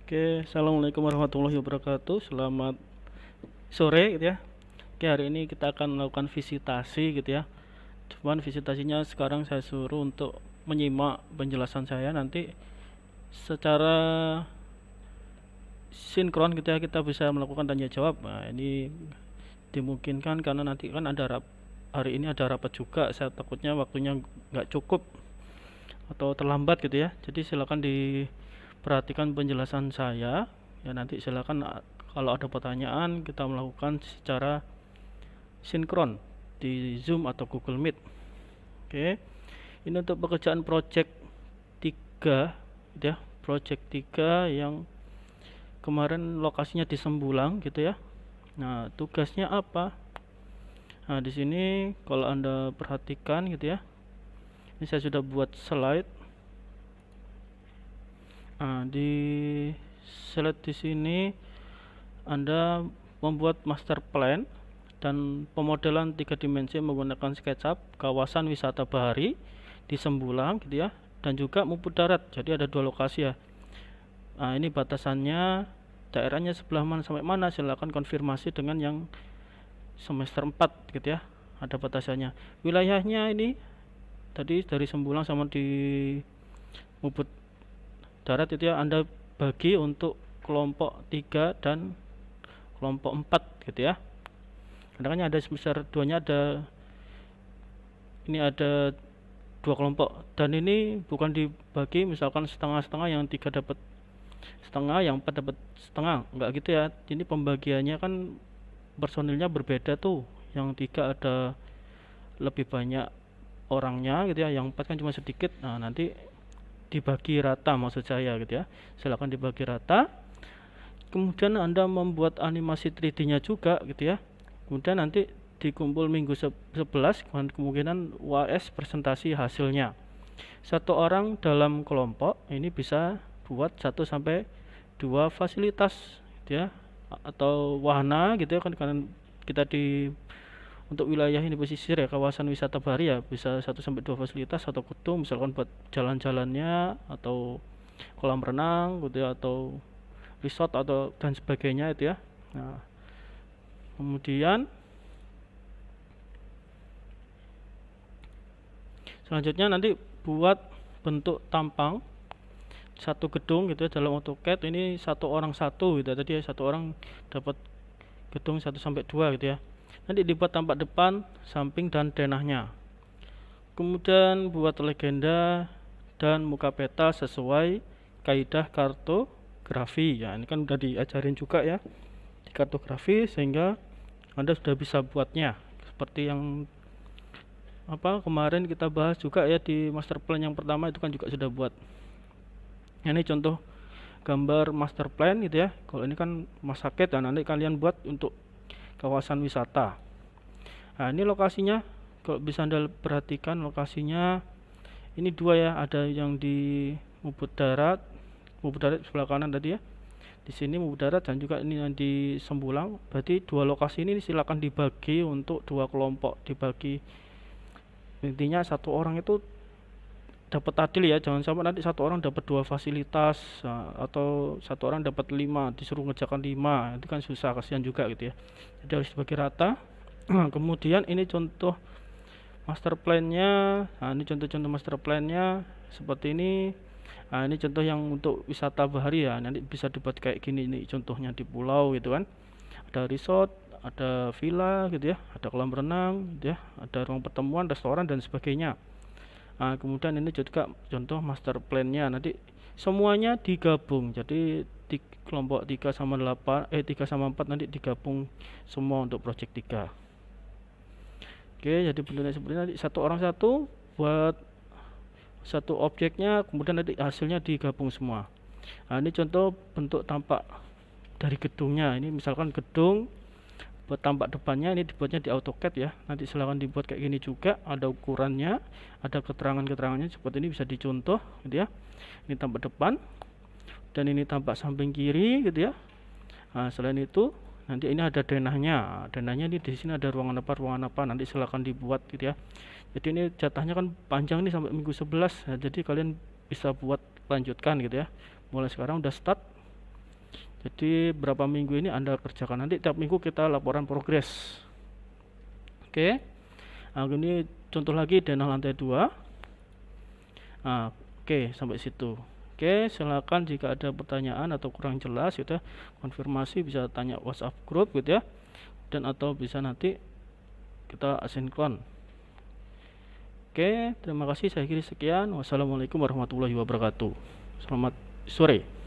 Oke, assalamualaikum warahmatullahi wabarakatuh. Selamat sore, gitu ya. Oke, hari ini kita akan melakukan visitasi, gitu ya. Cuman visitasinya sekarang saya suruh untuk menyimak penjelasan saya nanti secara sinkron, gitu ya. Kita bisa melakukan tanya jawab. Nah, ini dimungkinkan karena nanti kan hari ini ada rapat juga. Saya takutnya waktunya nggak cukup atau terlambat, gitu ya. Jadi silakan diperhatikan penjelasan saya. Ya, nanti silakan kalau ada pertanyaan kita melakukan secara sinkron di Zoom atau Google Meet. Oke. Ini untuk pekerjaan project 3, gitu ya. Project 3 yang kemarin lokasinya di Sembulang, gitu ya. Nah, tugasnya apa? Nah, di sini kalau Anda perhatikan, gitu ya. Ini saya sudah buat slide. Nah, di slide di sini Anda membuat master plan dan pemodelan 3 dimensi menggunakan SketchUp kawasan wisata bahari di Sembulang, gitu ya, dan juga Muput Darat. Jadi ada 2 lokasi ya. Nah, ini batasannya daerahnya sebelah mana sampai mana, silakan konfirmasi dengan yang semester 4, gitu ya. Ada batasannya. Wilayahnya ini tadi dari Sembulang sama di Muput Darat itu ya, Anda bagi untuk kelompok 3 dan kelompok 4, gitu ya. Kadang-kadang ada semester 2 nya ada 2 kelompok, dan ini bukan dibagi misalkan setengah-setengah, yang 3 dapat setengah, yang 4 dapat setengah, enggak gitu ya. Ini pembagiannya kan personilnya berbeda tuh, yang 3 ada lebih banyak orangnya, gitu ya, yang 4 kan cuma sedikit. Nah, nanti dibagi rata maksud saya, gitu ya. Silakan dibagi rata. Kemudian Anda membuat animasi 3D-nya juga, gitu ya. Kemudian nanti dikumpul minggu 11, kemungkinan UAS presentasi hasilnya. 1 orang dalam kelompok ini bisa buat 1 sampai 2 fasilitas, gitu ya, atau wahana, gitu ya, kan karena kita untuk wilayah ini pesisir ya, kawasan wisata bahari ya, bisa 1 sampai 2 fasilitas atau gedung, misalkan buat jalan-jalannya atau kolam renang, gitu ya, atau resort atau dan sebagainya itu ya. Nah, kemudian selanjutnya nanti buat bentuk tampang 1 gedung, gitu ya, dalam AutoCAD. Ini 1 orang 1, gitu ya. Tadi 1 orang dapat gedung 1 sampai 2, gitu ya. Nanti dibuat tampak depan, samping, dan denahnya. Kemudian buat legenda dan muka peta sesuai kaidah kartografi. Ya, ini kan udah diajarin juga ya di kartografi, sehingga Anda sudah bisa buatnya seperti yang kemarin kita bahas juga ya di master plan yang pertama, itu kan juga sudah buat. Ini contoh gambar master plan, gitu ya. Kalau ini kan masaket, dan nanti kalian buat untuk kawasan wisata. Nah, ini lokasinya kalau bisa Anda perhatikan, lokasinya ini 2 ya, ada yang di Muput Darat sebelah kanan tadi ya. Di sini Muput Darat, dan juga ini yang di Sembulang. Berarti 2 lokasi ini silakan dibagi untuk 2 kelompok, dibagi. Intinya 1 orang itu dapat adil ya, jangan sampai nanti 1 orang dapat 2 fasilitas, atau 1 orang dapat 5, disuruh ngerjakan 5, itu kan susah, kasihan juga, gitu ya. Jadi harus dibagi rata. Kemudian ini contoh master plan-nya. Nah, ini contoh-contoh master plan-nya seperti ini. Nah, ini contoh yang untuk wisata bahari ya, nanti bisa dibuat kayak gini. Ini contohnya di pulau, gitu kan. Ada resort, ada villa, gitu ya, ada kolam renang, gitu ya, ada ruang pertemuan, restoran, dan sebagainya. Nah, kemudian ini juga contoh master plan-nya. Nanti semuanya digabung. Jadi di kelompok 3 sama 4 nanti digabung semua untuk project 3. Oke, jadi bentuknya seperti ini. Nanti 1 orang 1 buat 1 objeknya, kemudian nanti hasilnya digabung semua. Nah, ini contoh bentuk tampak dari gedungnya. Ini misalkan gedung, buat tampak depannya ini dibuatnya di AutoCAD ya. Nanti silakan dibuat kayak gini juga, ada ukurannya, ada keterangan-keterangannya seperti ini, bisa dicontoh, gitu ya. Ini tampak depan, dan ini tampak samping kiri, gitu ya. Nah, selain itu nanti ini ada denahnya. Denahnya ini di sini ada ruangan apa, nanti silakan dibuat, gitu ya. Jadi ini jatahnya kan panjang nih sampai minggu 11. Nah, jadi kalian bisa buat lanjutkan, gitu ya. Mulai sekarang udah start. Jadi berapa minggu ini Anda kerjakan, nanti tiap minggu kita laporan progres. Oke. Nah, ini contoh lagi dana lantai 2. Nah, oke, sampai situ. Oke, silakan jika ada pertanyaan atau kurang jelas gitu ya, konfirmasi bisa tanya WhatsApp grup gitu ya. Dan atau bisa nanti kita asinkron. Oke, terima kasih, saya kira sekian. Wassalamualaikum warahmatullahi wabarakatuh. Selamat sore.